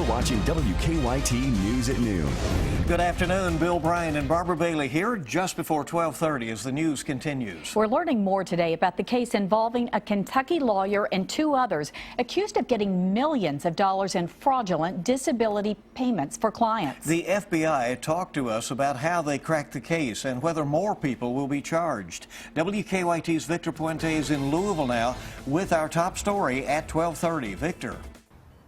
You're watching WKYT News at noon. Good afternoon. Bill Bryan and Barbara Bailey here just before 12:30 as the news continues. We're learning more today about the case involving a Kentucky lawyer and two others accused of getting millions of dollars in fraudulent disability payments for clients. The FBI talked to us about how they cracked the case and whether more people will be charged. WKYT's Victor Puente is in Louisville now with our top story at 12:30. Victor.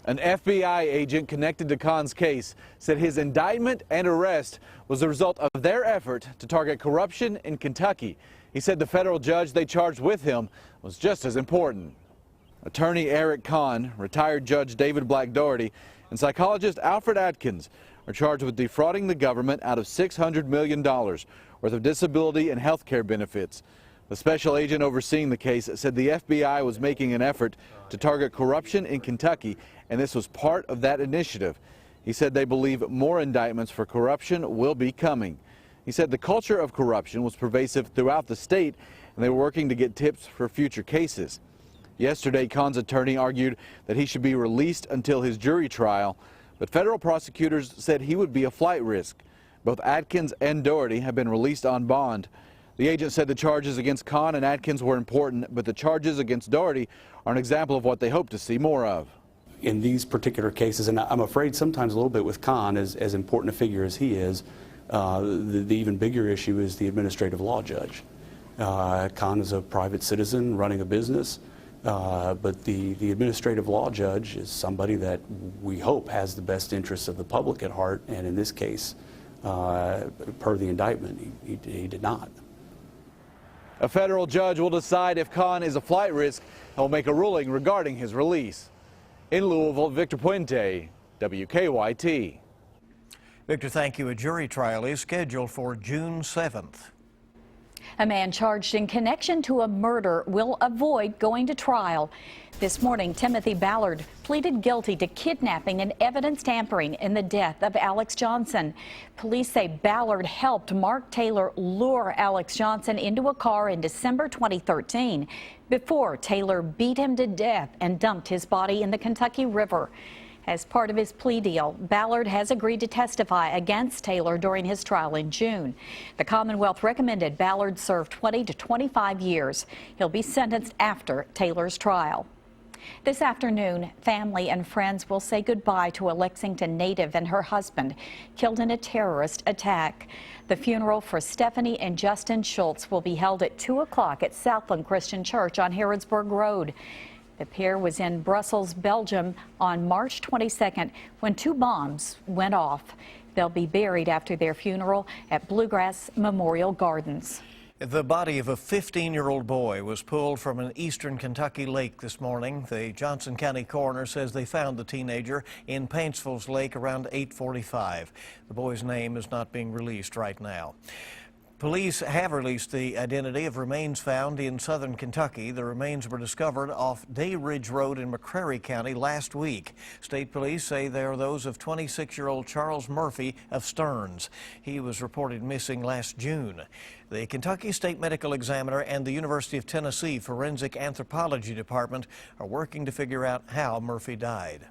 An FBI agent connected to Khan's case said his indictment and arrest was the result of their effort to target corruption in Kentucky. He said the federal judge they charged with him was just as important. Attorney Eric Khan, retired Judge David Black Doherty, and psychologist Alfred Atkins are charged with defrauding the government out of $600 million worth of disability and health care benefits. The special agent overseeing the case said the FBI was making an effort to target corruption in Kentucky, and this was part of that initiative. He said they believe more indictments for corruption will be coming. He said the culture of corruption was pervasive throughout the state, and they were working to get tips for future cases. Yesterday, Khan's attorney argued that he should be released until his jury trial, but federal prosecutors said he would be a flight risk. Both Atkins and Doherty have been released on bond. The agent said the charges against Khan and Atkins were important, but the charges against Doherty are an example of what they hope to see more of. In these particular cases, and I'm afraid sometimes a little bit with Khan, as important a figure as he is, the even bigger issue is the administrative law judge. Khan is a private citizen running a business, but the administrative law judge is somebody that we hope has the best interests of the public at heart, and in this case, per the indictment, he did not. A federal judge will decide if Khan is a flight risk and will make a ruling regarding his release. In Louisville, Victor Puente, WKYT. Victor, thank you. A jury trial is scheduled for June 7th. A man charged in connection to a murder will avoid going to trial. This morning, Timothy Ballard pleaded guilty to kidnapping and evidence tampering in the death of Alex Johnson. Police say Ballard helped Mark Taylor lure Alex Johnson into a car in December 2013 before Taylor beat him to death and dumped his body in the Kentucky River. As part of his plea deal, Ballard has agreed to testify against Taylor during his trial in June. The Commonwealth recommended Ballard serve 20 to 25 years. He'll be sentenced after Taylor's trial. This afternoon, family and friends will say goodbye to a Lexington native and her husband killed in a terrorist attack. The funeral for Stephanie and Justin Schultz will be held at 2 o'clock at Southland Christian Church on Harrodsburg Road. The pair was in Brussels, Belgium on March 22nd when two bombs went off. They'll be buried after their funeral at Bluegrass Memorial Gardens. The body of a 15-year-old boy was pulled from an eastern Kentucky lake this morning. The Johnson County coroner says they found the teenager in Paintsville's lake around 8:45. The boy's name is not being released right now. Police have released the identity of remains found in southern Kentucky. The remains were discovered off Day Ridge Road in McCreary County last week. State police say they are those of 26-year-old Charles Murphy of Stearns. He was reported missing last June. The Kentucky State Medical Examiner and the University of Tennessee Forensic Anthropology Department are working to figure out how Murphy died.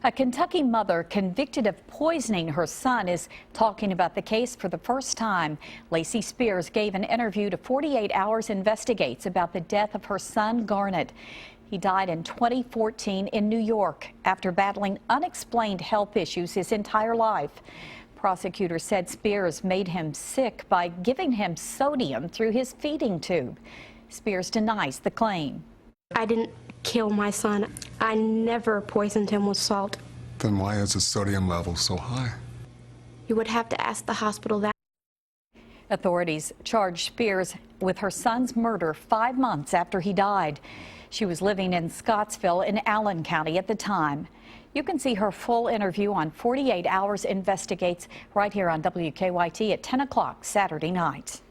A Kentucky mother convicted of poisoning her son is talking about the case for the first time. Lacey Spears gave an interview to 48 Hours Investigates about the death of her son, Garnet. He died in 2014 in New York after battling unexplained health issues his entire life. Prosecutors said Spears made him sick by giving him sodium through his feeding tube. Spears denies the claim. I didn't kill my son. I never poisoned him with salt. Then why is his sodium level so high? You would have to ask the hospital that. Authorities charged Spears with her son's murder 5 months after he died. She was living in Scottsville in Allen County at the time. You can see her full interview on 48 Hours Investigates right here on WKYT at 10 o'clock Saturday night.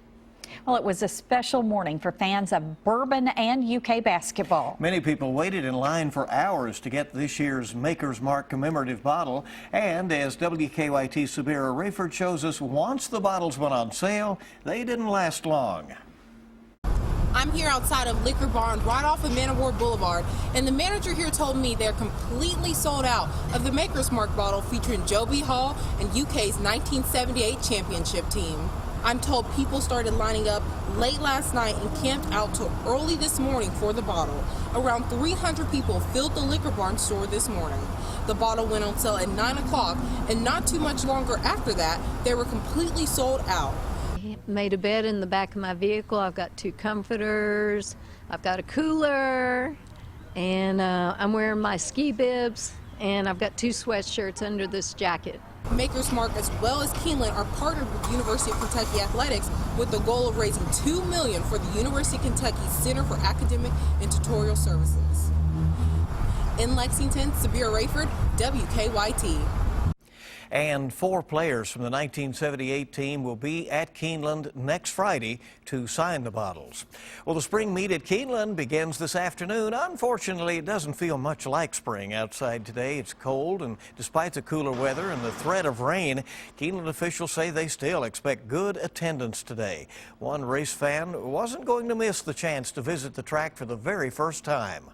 Well, it was a special morning for fans of Bourbon and UK basketball. Many people waited in line for hours to get this year's Maker's Mark commemorative bottle. And as WKYT's Sabira Rayford shows us, once the bottles went on sale, they didn't last long. I'm here outside of Liquor Barn right off of Man of War Boulevard, and the manager here told me they're completely sold out of the Maker's Mark bottle featuring Joe B. Hall and UK's 1978 championship team. I'm told people started lining up late last night and camped out till early this morning for the bottle. Around 300 people filled the Liquor Barn store this morning. The bottle went on sale at 9 o'clock, and not too much longer after that, they were completely sold out. Made a bed in the back of my vehicle. I've got 2 comforters, I've got a cooler, and I'm wearing my ski bibs, and I've got 2 sweatshirts under this jacket. Maker's Mark as well as Keeneland are partnered with the University of Kentucky Athletics with the goal of raising $2 million for the University of Kentucky Center for Academic and Tutorial Services. In Lexington, Sabira Rayford, WKYT. And 4 players from the 1978 team will be at Keeneland next Friday to sign the bottles. Well, the spring meet at Keeneland begins this afternoon. Unfortunately, it doesn't feel much like spring outside today. It's cold, and despite the cooler weather and the threat of rain, Keeneland officials say they still expect good attendance today. One race fan wasn't going to miss the chance to visit the track for the very first time.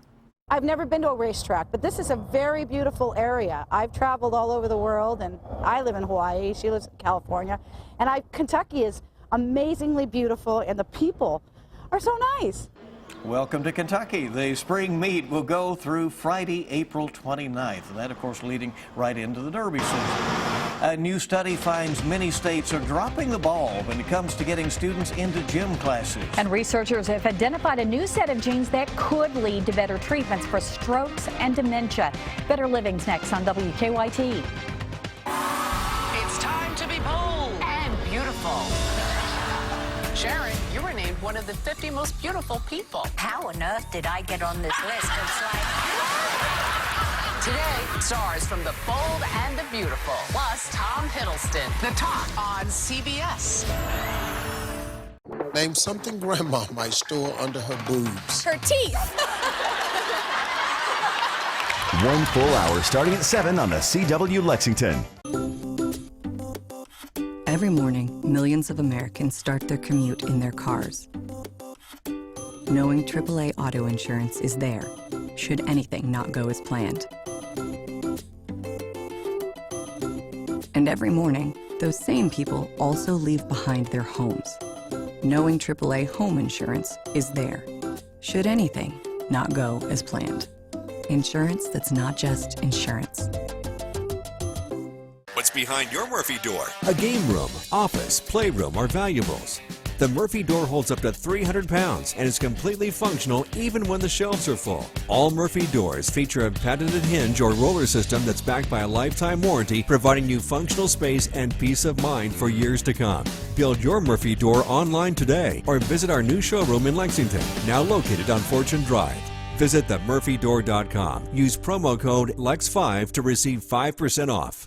I've never been to a racetrack, but this is a very beautiful area. I've traveled all over the world, and I live in Hawaii. She lives in California. And Kentucky is amazingly beautiful, and the people are so nice. Welcome to Kentucky. The spring meet will go through Friday, April 29th, and that, of course, leading right into the Derby season. A new study finds many states are dropping the ball when it comes to getting students into gym classes. And researchers have identified a new set of genes that could lead to better treatments for strokes and dementia. Better Living's next on WKYT. It's time to be bold and beautiful. Sharon, you were named one of the 50 most beautiful people. How on earth did I get on this list? It's like... Today, stars from The Bold and the Beautiful, plus Tom Hiddleston. The Talk on CBS. Name something Grandma might store under her boobs. Her teeth. 1 full hour starting at 7 on the CW Lexington. Every morning, millions of Americans start their commute in their cars. Knowing AAA auto insurance is there, should anything not go as planned. And every morning, those same people also leave behind their homes. Knowing AAA home insurance is there, should anything not go as planned. Insurance that's not just insurance. What's behind your Murphy door? A game room, office, playroom, or valuables. The Murphy door holds up to 300 pounds and is completely functional even when the shelves are full. All Murphy doors feature a patented hinge or roller system that's backed by a lifetime warranty, providing you functional space and peace of mind for years to come. Build your Murphy door online today or visit our new showroom in Lexington, now located on Fortune Drive. Visit themurphydoor.com. Use promo code LEX5 to receive 5% off.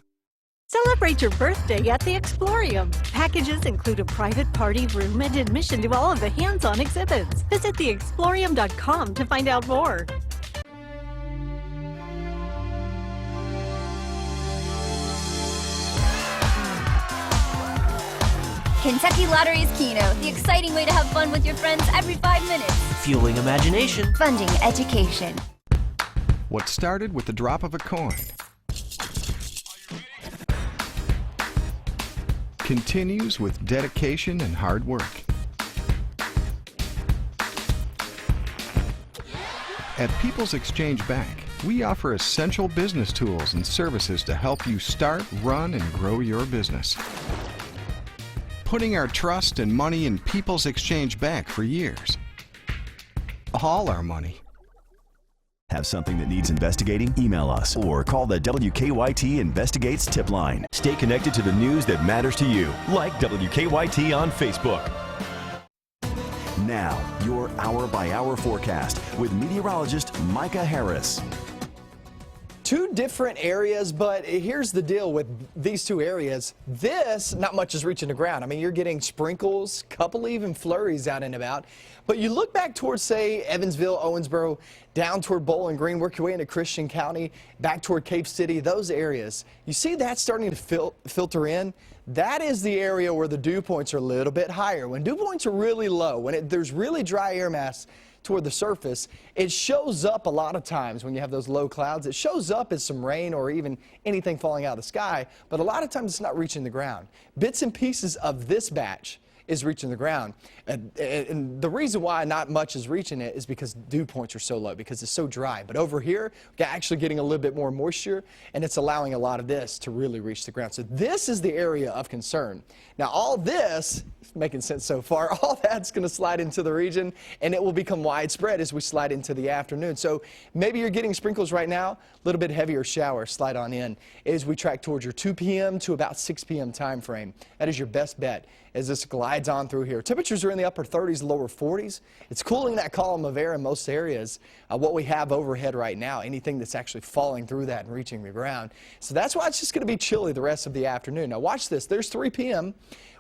Celebrate your birthday at the Explorium. Packages include a private party room and admission to all of the hands-on exhibits. Visit theexplorium.com to find out more. Kentucky Lottery's Keno, the exciting way to have fun with your friends every 5 minutes. Fueling imagination. Funding education. What started with the drop of a coin continues with dedication and hard work. At People's Exchange Bank, we offer essential business tools and services to help you start, run, and grow your business. Putting our trust and money in People's Exchange Bank for years. All our money. Have something that needs investigating? Email us or call the WKYT Investigates tip line. Stay connected to the news that matters to you, like WKYT on Facebook. Now, your hour-by-hour forecast with meteorologist Micah Harris. two different areas, but here's the deal with these two areas. This, not much is reaching the ground. I mean, you're getting sprinkles, couple even flurries out and about. But you look back towards, say, Evansville, Owensboro, down toward Bowling Green, work your way into Christian County, back toward Cape City, those areas. You see that starting to filter in? That is the area where the dew points are a little bit higher. When dew points are really low, when there's really dry air mass toward the surface, it shows up a lot of times when you have those low clouds. It shows up as some rain or even anything falling out of the sky, but a lot of times it's not reaching the ground. Bits and pieces of this batch is reaching the ground. And the reason why not much is reaching it is because dew points are so low, because it's so dry. But over here, we're actually getting a little bit more moisture, and it's allowing a lot of this to really reach the ground. So this is the area of concern. Now, all this, making sense so far, all that's going to slide into the region, and it will become widespread as we slide into the afternoon. So maybe you're getting sprinkles right now, a little bit heavier shower slide on in as we track towards your 2 p.m. to about 6 p.m. time frame. That is your best bet as this glides on through here. Temperatures are in the upper 30s, lower 40s. It's cooling that column of air in most areas. What we have overhead right now, anything that's actually falling through that and reaching the ground. So that's why it's just going to be chilly the rest of the afternoon. Now watch this. There's 3 p.m.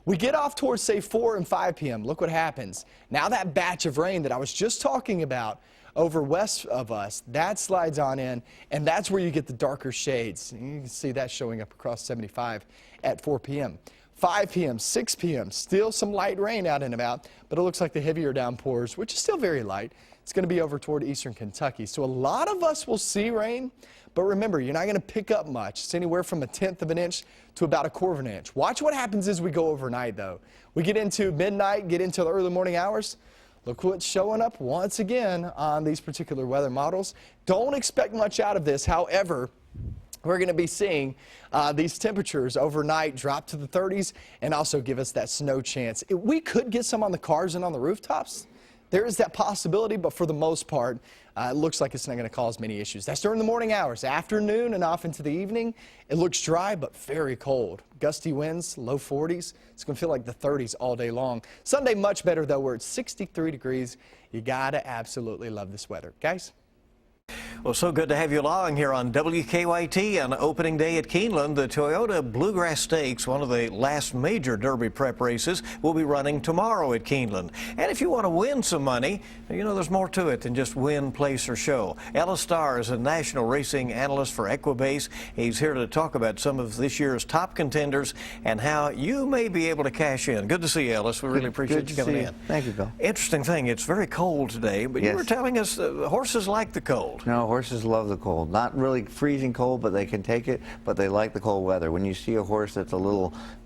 We get off towards, say, 4 and 5 p.m. Look what happens. Now that batch of rain that I was just talking about over west of us, that slides on in, and that's where you get the darker shades. You can see that showing up across 75 at 4 p.m. 5 p.m., 6 p.m., still some light rain out and about, but it looks like the heavier downpours, which is still very light, it's going to be over toward eastern Kentucky. So a lot of us will see rain, but remember, you're not going to pick up much. It's anywhere from 1/10 of an inch to about 1/4 of an inch. Watch what happens as we go overnight, though. We get into midnight, get into the early morning hours. Look what's showing up once again on these particular weather models. Don't expect much out of this. However, we're going to be seeing these temperatures overnight drop to the 30s and also give us that snow chance. We could get some on the cars and on the rooftops. There is that possibility, but for the most part, it looks like it's not going to cause many issues. That's during the morning hours. Afternoon and off into the evening, it looks dry but very cold. Gusty winds, low 40s. It's going to feel like the 30s all day long. Sunday, much better, though. We're at 63 degrees. You got to absolutely love this weather. Guys? Well, so good to have you along here on WKYT on opening day at Keeneland. The Toyota Bluegrass Stakes, one of the last major Derby prep races, will be running tomorrow at Keeneland. And if you want to win some money, you know there's more to it than just win, place, or show. Ellis Starr is a national racing analyst for Equibase. He's here to talk about some of this year's top contenders and how you may be able to cash in. Good to see you, Ellis. We really appreciate you coming in. Thank you, Bill. Interesting thing, it's very cold today, but you were telling us horses like the cold. No, horses love the cold. Not really freezing cold, but they can take it, but they like the cold weather. When you see a horse that's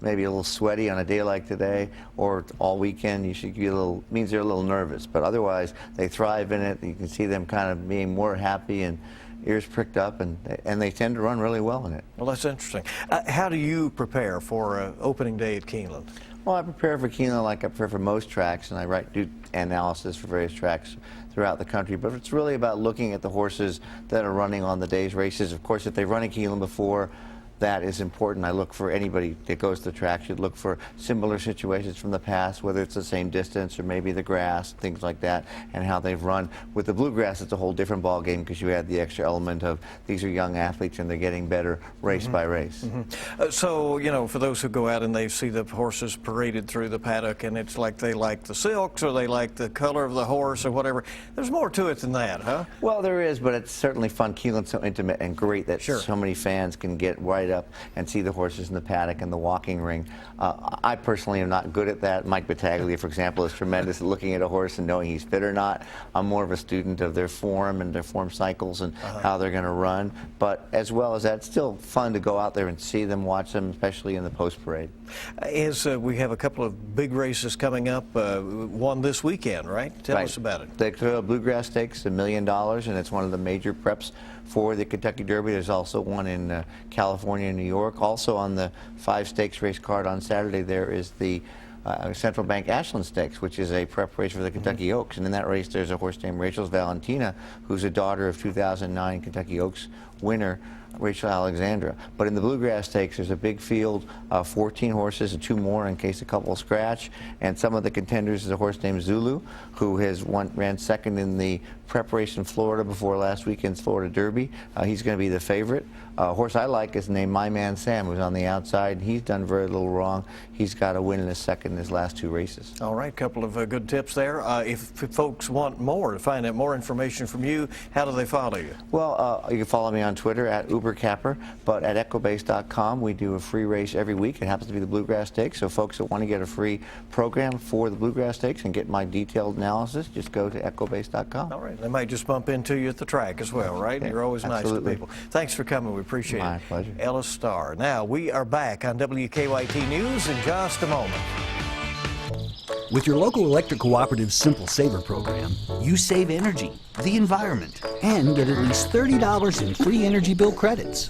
maybe a little sweaty on a day like today or all weekend, you should be means they're a little nervous, but otherwise they thrive in it. You can see them kind of being more happy and ears pricked up, and they tend to run really well in it. Well, that's interesting. How do you prepare for opening day at Keeneland? Well, I prepare for Keeneland like I prepare for most tracks, and I do analysis for various tracks throughout the country, but it's really about looking at the horses that are running on the day's races. Of course, if they've run in Keeneland before, that is important. I look for anybody that goes to the track should look for similar situations from the past, whether it's the same distance or maybe the grass, things like that, and how they've run. With the bluegrass, it's a whole different ball game because you add the extra element of these are young athletes and they're getting better race by race. So, you know, for those who go out and they see the horses paraded through the paddock and it's like they like the silks or they like the color of the horse or whatever, there's more to it than that, huh? Well, there is, but it's certainly fun. Keeneland's so intimate and great that so many fans can get right up and see the horses in the paddock and the walking ring. I personally am not good at that. Mike Battaglia, for example, is tremendous at looking at a horse and knowing he's fit or not. I'm more of a student of their form and their form cycles and how they're going to run. But as well as that, it's still fun to go out there and see them, watch them, especially in the post-parade. We have a couple of big races coming up, one this weekend, right? Tell us about it. The Toyota Bluegrass Stakes, $1 million, and it's one of the major preps for the Kentucky Derby. There's also one in California and New York. Also on the 5 stakes race card on Saturday, there is the Central Bank Ashland Stakes, which is a prep race for the Kentucky Oaks. And in that race, there's a horse named Rachel's Valentina, who's a daughter of 2009 Kentucky Oaks winner, Rachel Alexandra. But in the Bluegrass Stakes, there's a big field, 14 horses and 2 more in case a couple scratch. And some of the contenders is a horse named Zulu, who ran second in the Preparation Florida before last weekend's Florida Derby. He's going to be the favorite. A horse I like is named My Man Sam, who's on the outside. He's done very little wrong. He's got a win in his second in his last 2 races. All right, couple of good tips there. If folks want more, to find out more information from you, how do they follow you? Well, you can follow me on Twitter at UberCapper, but at EchoBase.com we do a free race every week. It happens to be the Bluegrass Stakes, so folks that want to get a free program for the Bluegrass Stakes and get my detailed analysis, just go to EchoBase.com. All right, they might just bump into you at the track as well, right? Yeah, You're always absolutely. nice to people. Thanks for coming. We appreciate it. My pleasure. Ellis Starr. Now, we are back on WKYT News in just a moment. With your local electric cooperative's Simple Saver program, you save energy, the environment, and get at least $30 in free energy bill credits.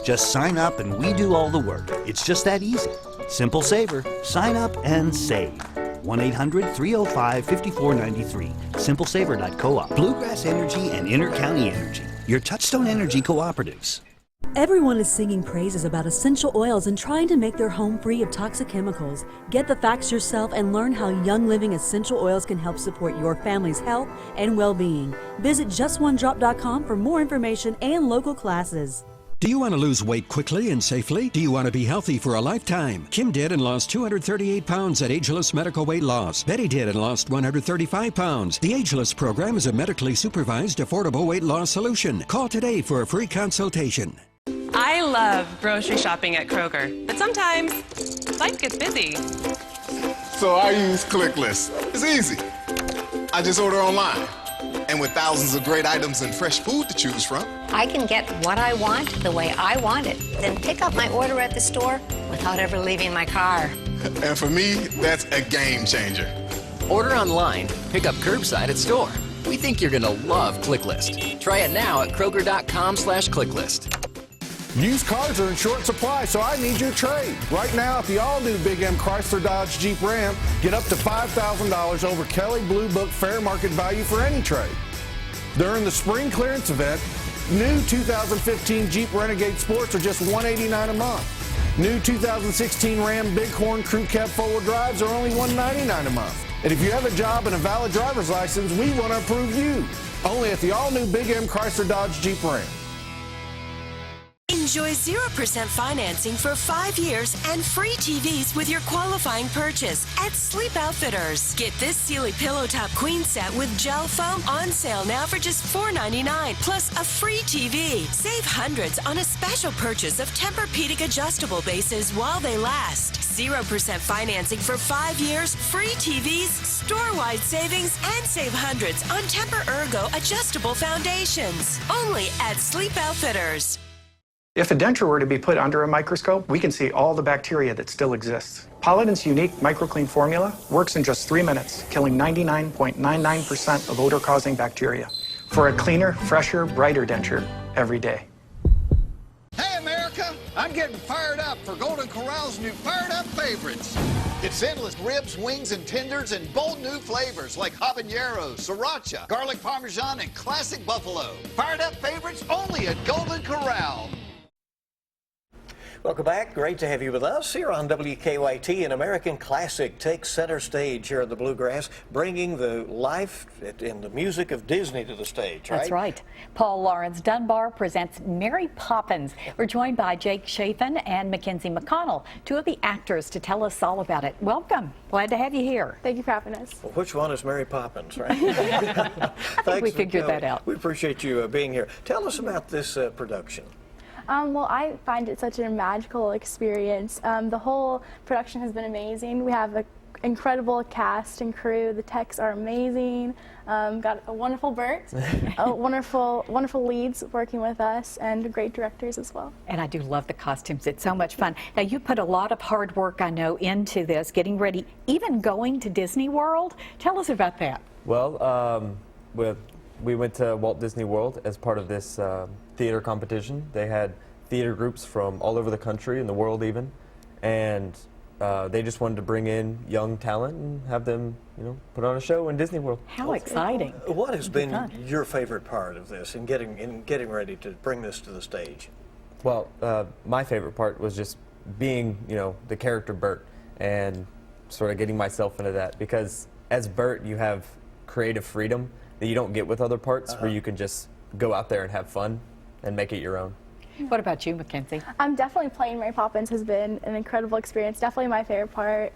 Just sign up and we do all the work. It's just that easy. Simple Saver. Sign up and save. 1-800-305-5493. SimpleSaver.coop. Bluegrass Energy and Intercounty Energy. Your Touchstone Energy cooperatives. Everyone is singing praises about essential oils and trying to make their home free of toxic chemicals. Get the facts yourself and learn how Young Living essential oils can help support your family's health and well-being. Visit justonedrop.com for more information and local classes. Do you want to lose weight quickly and safely? Do you want to be healthy for a lifetime? Kim did and lost 238 pounds at Ageless Medical Weight Loss. Betty did and lost 135 pounds. The Ageless program is a medically supervised, affordable weight loss solution. Call today for a free consultation. I love grocery shopping at Kroger, but sometimes life gets busy. So I use ClickList. It's easy. I just order online. And with thousands of great items and fresh food to choose from, I can get what I want the way I want it, then pick up my order at the store without ever leaving my car. and for me, that's a game changer. Order online, pick up curbside at store. We think you're gonna love ClickList. Try it now at Kroger.com/ClickList. Used cars are in short supply, so I need your trade. Right now, at the all-new Big M Chrysler Dodge Jeep Ram, get up to $5,000 over Kelley Blue Book fair market value for any trade. During the spring clearance event, new 2015 Jeep Renegade Sports are just $189 a month. New 2016 Ram Bighorn Crew Cab four-wheel drives are only $199 a month. And if you have a job and a valid driver's license, we want to approve you. Only at the all-new Big M Chrysler Dodge Jeep Ram. Enjoy 0% financing for 5 years and free TVs with your qualifying purchase at Sleep Outfitters. Get this Sealy Pillow Top Queen set with gel foam on sale now for just $4.99 plus a free TV. Save hundreds on a special purchase of Tempur-Pedic adjustable bases while they last. 0% financing for 5 years, free TVs, store-wide savings, and save hundreds on Tempur-Ergo adjustable foundations. Only at Sleep Outfitters. If a denture were to be put under a microscope, we can see all the bacteria that still exists. Polident's unique MicroClean formula works in just 3 minutes, killing 99.99% of odor-causing bacteria for a cleaner, fresher, brighter denture every day. Hey, America! I'm getting fired up for Golden Corral's new Fired Up Favorites. It's endless ribs, wings, and tenders and bold new flavors like habanero, sriracha, garlic parmesan, and classic buffalo. Fired Up Favorites only at Golden Corral. Welcome back. Great to have you with us here on WKYT. An American classic takes center stage here at the Bluegrass, bringing the life and the music of Disney to the stage, right? That's right. Paul Lawrence Dunbar presents Mary Poppins. We're joined by Jake Chafin and Mackenzie McConnell, two of the actors, to tell us all about it. Welcome. Glad to have you here. Thank you for having us. Well, which one is Mary Poppins, right? I think we figured that out. We appreciate you being here. Tell us about this production. Well, I find it such a magical experience. The whole production has been amazing. We have an incredible cast and crew. The techs are amazing. Got a wonderful Bert, wonderful leads working with us, and great directors as well. And I do love the costumes. It's so much fun. Now, you put a lot of hard work, I know, into this, getting ready, even going to Disney World. Tell us about that. Well, we went to Walt Disney World as part of this theater competition. They had theater groups from all over the country and the world even, and they just wanted to bring in young talent and have them, put on a show in Disney World. How exciting! What has been your favorite part of this in getting ready to bring this to the stage? Well, my favorite part was just being, the character Bert and sort of getting myself into that, because as Bert, you have creative freedom that you don't get with other parts, where you can just go out there and have fun and make it your own. What about you, Mackenzie? Definitely playing Mary Poppins has been an incredible experience. Definitely my favorite part.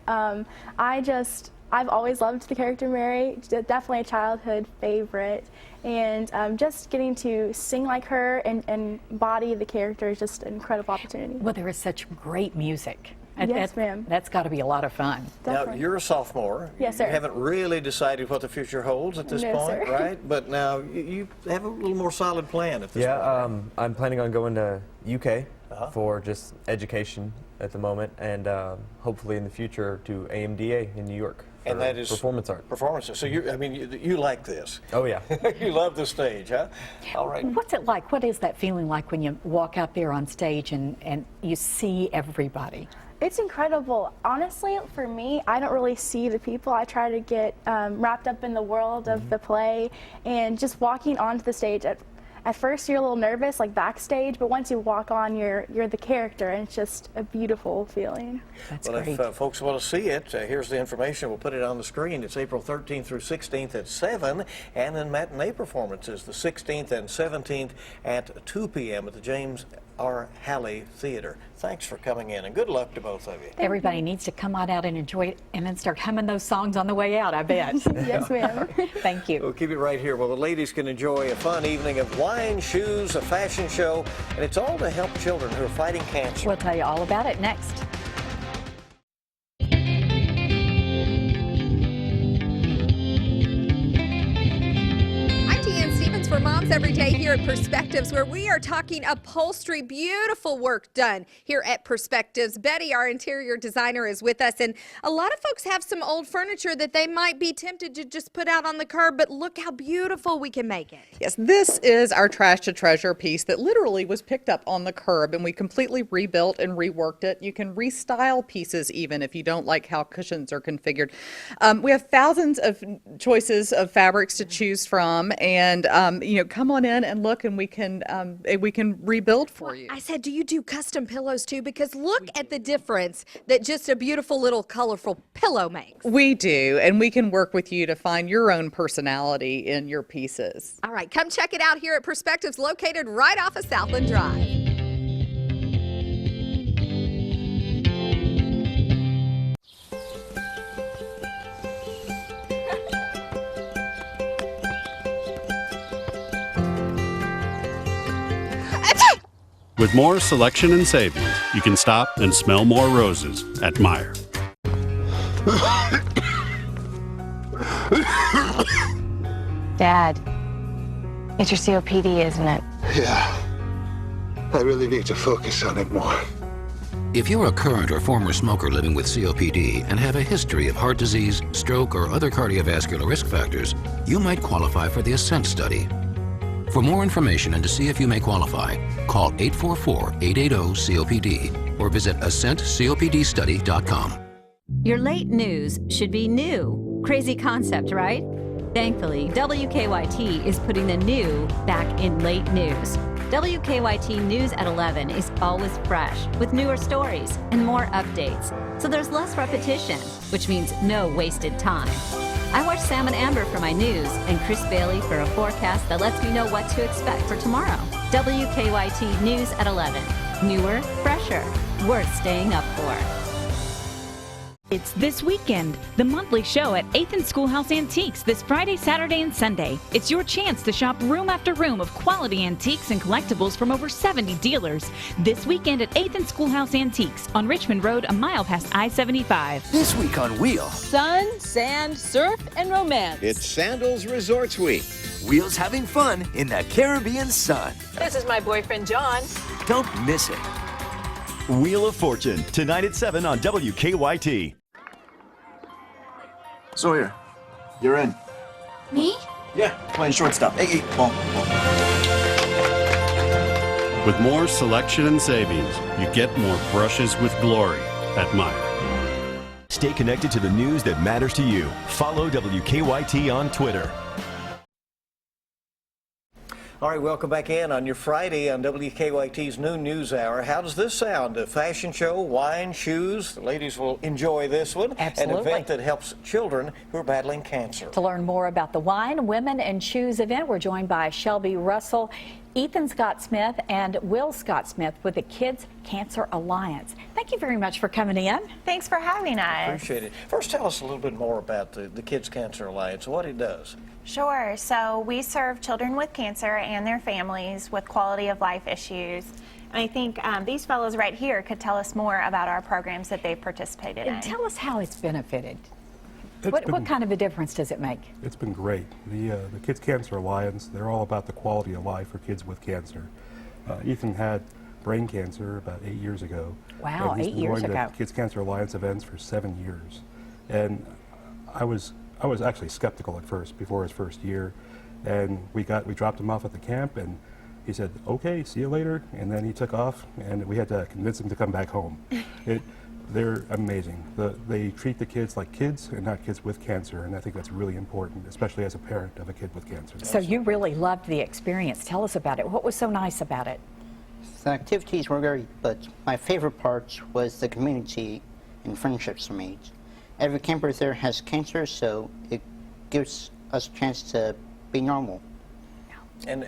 I've always loved the character Mary. Definitely a childhood favorite. And just getting to sing like her and embody the character is just an incredible opportunity. Well, there is such great music. Yes, ma'am. That's got to be a lot of fun. Definitely. Now, you're a sophomore. Yes, sir. You haven't really decided what the future holds at this point, sir. right? But now you have a little more solid plan at this point. Yeah, I'm planning on going to UK for just education at the moment, and hopefully in the future to AMDA in New York. And that is performance art. Performances. So you like this? Oh yeah. You love the stage, huh? All right. What's it like? What is that feeling like when you walk out there on stage and you see everybody? It's incredible. Honestly, for me, I don't really see the people. I try to get wrapped up in the world of the play, and just walking onto the stage. At first, you're a little nervous, like backstage, but once you walk on, you're the character, and it's just a beautiful feeling. That's well, great. if folks want to see it, here's the information. We'll put it on the screen. It's April 13th through 16th at 7, and then matinee performances the 16th and 17th at 2 p.m. at the James R. Halley Theater. Thanks for coming in, and good luck to both of you. Everybody needs to come on out and enjoy it, and then start humming those songs on the way out, I bet. Yes, ma'am. Thank you. We'll keep it right here. Well, the ladies can enjoy a fun evening of wine, shoes, a fashion show, and it's all to help children who are fighting cancer. We'll tell you all about it next. For Moms Every Day here at Perspectives, where we are talking upholstery, beautiful work done here at Perspectives. Betty, our interior designer, is with us, and a lot of folks have some old furniture that they might be tempted to just put out on the curb, but look how beautiful we can make it. Yes, this is our Trash to Treasure piece that literally was picked up on the curb, and we completely rebuilt and reworked it. You can restyle pieces even if you don't like how cushions are configured. We have thousands of choices of fabrics to choose from, and come on in and look, and we can rebuild for you. I said, do you do custom pillows too? Because look at the difference that just a beautiful little colorful pillow makes. We do, and we can work with you to find your own personality in your pieces. All right, come check it out here at Perspectives, located right off of Southland Drive. With more selection and savings, you can stop and smell more roses at Meijer. Dad, it's your COPD, isn't it? Yeah. I really need to focus on it more. If you're a current or former smoker living with COPD and have a history of heart disease, stroke, or other cardiovascular risk factors, you might qualify for the ASCENT study. For more information and to see if you may qualify, call 844-880-COPD or visit ascentcopdstudy.com. Your late news should be new. Crazy concept, right? Thankfully, WKYT is putting the new back in late news. WKYT News at 11 is always fresh with newer stories and more updates. So there's less repetition, which means no wasted time. I watch Sam and Amber for my news and Chris Bailey for a forecast that lets me know what to expect for tomorrow. WKYT News at 11. Newer, fresher, worth staying up for. It's This Weekend, the monthly show at 8th and Schoolhouse Antiques this Friday, Saturday, and Sunday. It's your chance to shop room after room of quality antiques and collectibles from over 70 dealers. This weekend at 8th and Schoolhouse Antiques on Richmond Road, a mile past I-75. This week on Wheel. Sun, sand, surf, and romance. It's Sandals Resorts Week. Wheel's having fun in the Caribbean sun. This is my boyfriend, John. Don't miss it. Wheel of Fortune, tonight at 7 on WKYT. Sawyer, you're in. Me? Yeah, playing shortstop. Hey, ball. With more selection and savings, you get more brushes with glory at Meijer. Stay connected to the news that matters to you. Follow WKYT on Twitter. All right, welcome back in on your Friday on WKYT's Noon News Hour. How does this sound? A fashion show, wine, shoes. The ladies will enjoy this one. Absolutely. An event that helps children who are battling cancer. To learn more about the Wine, Women, and Shoes event, we're joined by Shelby Russell, Ethan Scott Smith, and Will Scott Smith with the Kids Cancer Alliance. Thank you very much for coming in. Thanks for having us. Appreciate it. First, tell us a little bit more about the Kids Cancer Alliance, what it does. Sure. So we serve children with cancer and their families with quality of life issues. And I think these fellows right here could tell us more about our programs that they've participated in. Tell us how it's benefited. What kind of a difference does it make? It's been great. The Kids Cancer Alliance, they're all about the quality of life for kids with cancer. Ethan had brain cancer about 8 years ago. Wow, 8 years ago. ago. Kids Cancer Alliance events for 7 years. And I was actually skeptical at first, before his first year. And we dropped him off at the camp, and he said, okay, see you later. And then he took off, and we had to convince him to come back home. They're amazing. They treat the kids like kids and not kids with cancer, and I think that's really important, especially as a parent of a kid with cancer. So you really loved the experience. Tell us about it. What was so nice about it? The activities were great, but my favorite part was the community and friendships made. Every camper there has cancer, so it gives us a chance to be normal. And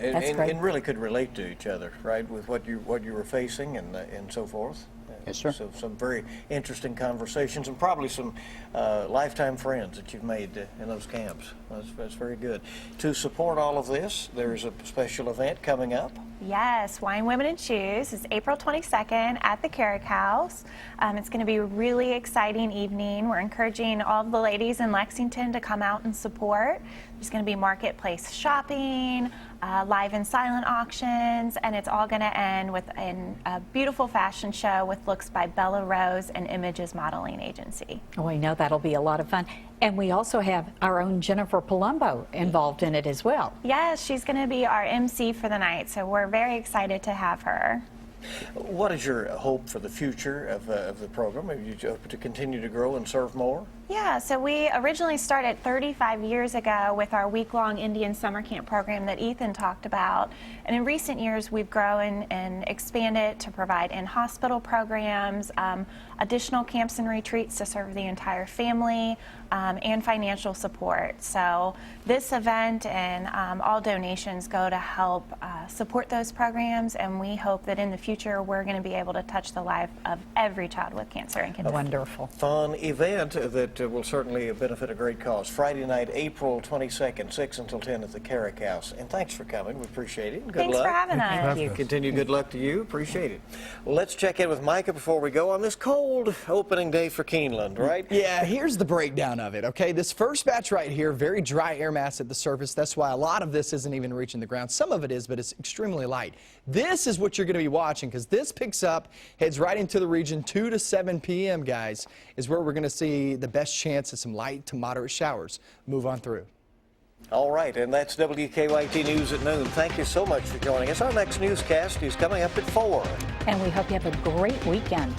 really could relate to each other, right, with what you were facing and so forth. Yes, sir. So some very interesting conversations and probably some lifetime friends that you've made in those camps. That's very good. To support all of this, there's a special event coming up. Yes, Wine, Women, and Shoes is April 22nd at the Carrick House. It's going to be a really exciting evening. We're encouraging all of the ladies in Lexington to come out and support. There's going to be marketplace shopping, live and silent auctions, and it's all going to end with a beautiful fashion show with looks by Bella Rose and Images Modeling Agency. Oh, I know that'll be a lot of fun. And we also have our own Jennifer Palumbo involved in it as well. Yes, she's going to be our MC for the night, so we're very excited to have her. What is your hope for the future of the program? Are you hope to continue to grow and serve more? Yeah, so we originally started 35 years ago with our week-long Indian summer camp program that Ethan talked about. And in recent years, we've grown and expanded to provide in-hospital programs, additional camps and retreats to serve the entire family, and financial support. So this event and all donations go to help support those programs, and we hope that in the future we're going to be able to touch the life of every child with cancer in Kentucky. Wonderful. Fun event that will certainly benefit a great cause. Friday night, April 22nd, 6 until 10 at the Carrick House. And thanks for coming. We appreciate it. Good Thanks luck. for having us. Thank you. Continue good luck to you. Appreciate it. Let's check in with Micah before we go on this cold opening day for Keeneland, right? Yeah, here's the breakdown of it, okay? This first batch right here, very dry air mass at the surface. That's why a lot of this isn't even reaching the ground. Some of it is, but it's extremely light. This is what you're going to be watching, because this picks up, heads right into the region 2 to 7 p.m., guys, is where we're going to see the best chance of some light to moderate showers move on through. All right, and that's WKYT News at noon. Thank you so much for joining us. Our next newscast is coming up at 4. And we hope you have a great weekend.